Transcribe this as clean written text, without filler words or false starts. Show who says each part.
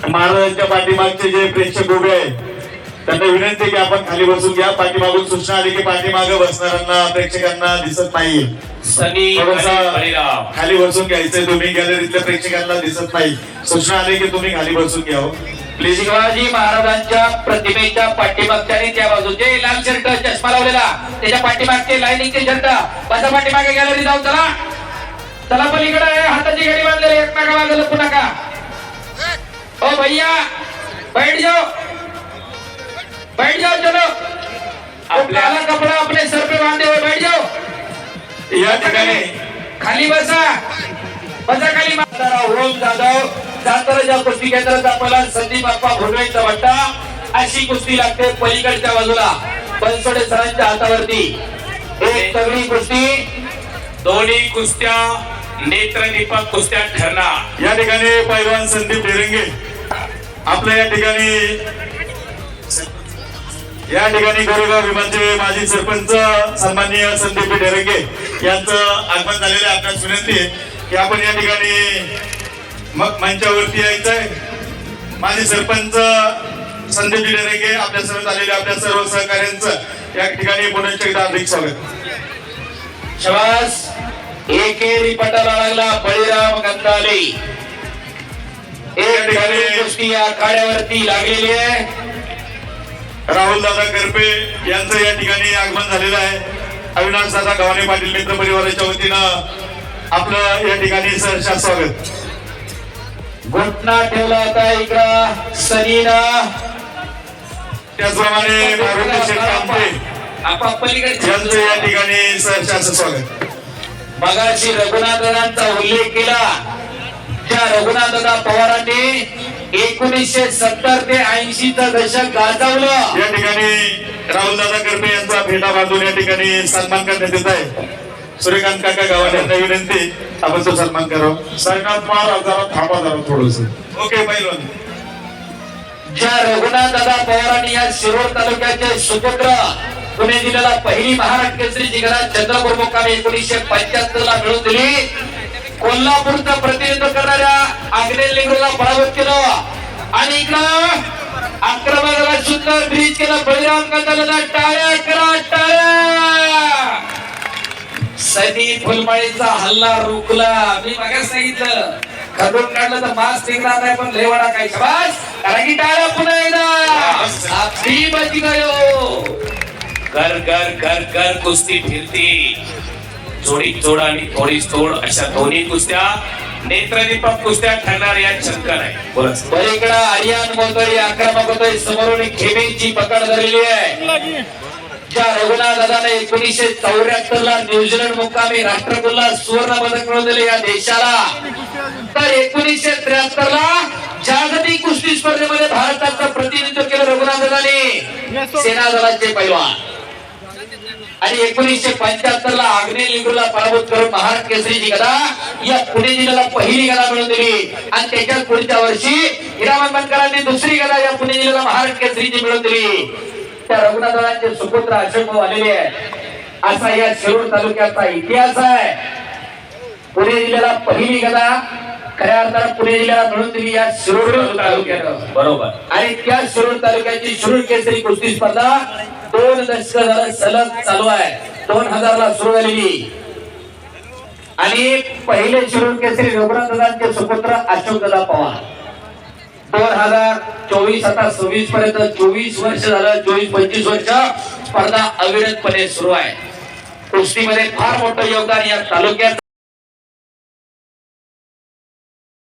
Speaker 1: महाराजांच्या पाठीमागचे जे प्रेक्षक उभे आहेत त्यांना विनंती की आपण खाली बसून घ्या. पाठीमागून सूचना आली की पाठीमागे बसणाऱ्यांना प्रेक्षकांना दिसत नाही, खाली बसून घ्यायचंय. तुम्ही गॅलरीतल्या प्रेक्षकांना दिसत नाही, सूचना आली की तुम्ही खाली बसून घ्या प्लीज.
Speaker 2: शिवाजी महाराजांच्या प्रतिमेच्या पाठीमागच्या आणि त्या बाजूचे लाल शर्ट चष्मा लावलेला त्याच्या पाठीमागचे लाईनिंगचे शर्ट बसा पाठीमागे गॅलरी जाऊ. चला चला पलीकडे हाताची गाडी बांधलेली एक नाका मागे लपू नका. ओ भैया बैठ जाओ चलो. आपला कपड़ा अपने सर पे बांधे हुए बैठ जाओ.
Speaker 1: या ठिकाणी
Speaker 2: खाली बसा खाली. ओम जाधव साताराच्या कुस्ती केंद्राचा पहिला संदीप बाप्पा भोडवेचा वाटता. अशी कुस्ती लागते पलीकडच्या बाजूला बनसोडे सरांच्या हातावरती. एक तगडी कुस्ती,
Speaker 3: दोन्ही कुस्त्या नेत्रदीपक कुस्त्या ठरणार.
Speaker 1: या ठिकाणी पैलवान संदीप ढेरंगे आपल्या या ठिकाणी गोरेगाव विमानचे माजी सरपंच सन्माननीय संदीप ढेरंगे यांचं आगमन झालेलं आहे. आपल्याला विनंती आहे की आपण या ठिकाणी मग मंचावरती यायचंय. माजी सरपंच संदीप ढेरंगे आपल्या सर्व आलेल्या आपल्या सर्व सहकार्यांचं या ठिकाणी पुनश्च एकदा हार्दिक स्वागत.
Speaker 2: शबास. एकेरी पटाला लागला बळीराम गंधाले. एक ठिकाणी कुस्ती या आखाड्यावरती लागलेली आहे.
Speaker 1: राहुल दादा करपे यांचं या ठिकाणी आगमन झालेलं आहे. अविनाश दादा गव्हाणे पाटील मित्र परिवाराच्या वतीनं आपलं या ठिकाणी सहर्ष स्वागत.
Speaker 2: घोटना ठेवला होता इकडं सनीना.
Speaker 1: त्याचप्रमाणे मारुती शेठ कांबळे यांचं या ठिकाणी सहर्ष स्वागत.
Speaker 2: मगाशी रघुनाथदादांचा उल्लेख केला. त्या रघुनाथदादा पवारांनी 1970 ते 80 चं दशक गाजवलं.
Speaker 1: या ठिकाणी राहुल दादा करपे यांचा फेटा बांधून या ठिकाणी सन्मान करण्यात येत आहे. सूर्यकांत काका गावाने यांना विनंती आपण तो सन्मान करावा. साईनाथ महाराज जरा थांबा जरा थोडस. ओके पैलवान.
Speaker 2: ज्या रघुनाथदादा पवारांनी या शिरोळ तालुक्याचे सुपुत्र पुणे जिल्ह्याला पहिली महाराष्ट्र केसरी जिल्हा चंद्रपूर मुक्कामी 1975 ला मिळवून दिली. कोल्हापूरचं प्रतिनिधित्व करणाऱ्या आग्नेय लिंगरूला पराभूत केलं आणि इकडं आक्रमणाला सुंदर ब्रिज केलं. बळीराम गंधालेला टाळ्या करा टाळ्या. सनी फुलमाळीचा हल्ला रोखला. मी मागे सांगितलं खडून काढलं तर मास्क निघणार नाही पण लेवाडा काय. शबास. कारण की टाळ्या पुन्हा एकदा अगदी बची गयो.
Speaker 3: कर कर कर कर कुस्ती फिरती. जोडी जोड आणि थोडी तोड अशा दोन्ही कुस्त्या नेत्रदीपक कुस्त्या ठरणार यात शंका नाही.
Speaker 2: पलीकडे आर्यन मोतरी आक्रमक होतोय. समोरून खेमेची पकड धरलेली आहे. ज्या रघुनाथ दादाने 1974 ला न्यूझीलंड मुक्कामी राष्ट्रकुलला सुवर्ण पदक मिळवून दिले या देशाला. तर 1973 ला जागतिक कुस्ती स्पर्धेमध्ये भारताचं प्रतिनिधित्व केलं रघुनाथ दादाने. सेना दलाचे पैलवान. आणि 1975 ला आग्नेय लिंगरूला पराभूत करून महाराष्ट्र केसरीची गदा या पुणे जिल्ह्याला पहिली गदा मिळवून दिली. आणि त्याच्याच पुढच्या वर्षी हिरामन बनकरांनी दुसरी गदा या पुणे जिल्ह्याला महाराष्ट्र केसरीची मिळवून दिली. त्या रघुनाथरावांचे सुपुत्र अशोक भाऊ आलेले आहेत. असा या शिरूर तालुक्याचा इतिहास आहे. पुणे जिल्ह्याला पहिली गदा खऱ्या अर्थानं पुणे जिल्ह्याला मिळवून दिली या शिरूर तालुक्यात.
Speaker 3: बरोबर.
Speaker 2: आणि त्या शिरूर तालुक्याची शिरूर केसरी कुस्ती स्पर्धा 2 दशक झालं सलग चालू आहे. 2000 ला सुरू झालेली. आणि पहिले शिरूर केसरी रघुनाथदादांचे सुपुत्र अशोकदादा पवार. 2024 आता 26 पर्यंत 24 वर्ष झालं. 24-25 वर्ष स्पर्धा अविरतपणे सुरू आहे. कुस्तीमध्ये फार मोठं योगदान या तालुक्यात